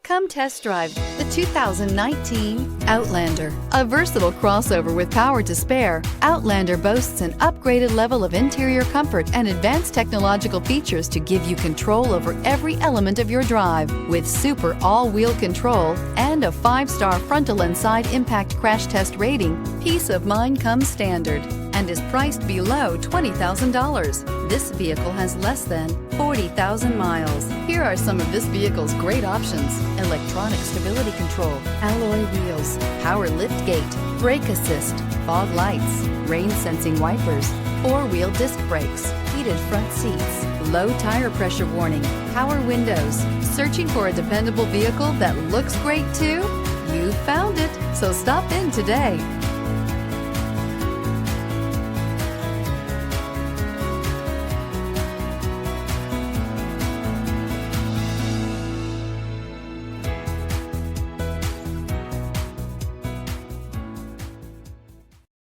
Come test drive the 2019 Outlander. A versatile crossover with power to spare, Outlander boasts an upgraded level of interior comfort and advanced technological features to give you control over every element of your drive. With super all-wheel control and a 5-star frontal and side impact crash test rating, peace of mind comes standard and is priced below $20,000. This vehicle has less than 40,000 miles. Here are some of this vehicle's great options: electronic stability control, alloy wheels, power lift gate, brake assist, fog lights, rain sensing wipers, 4-wheel disc brakes, heated front seats, low tire pressure warning, power windows. Searching for a dependable vehicle that looks great too? You found it, so stop in today.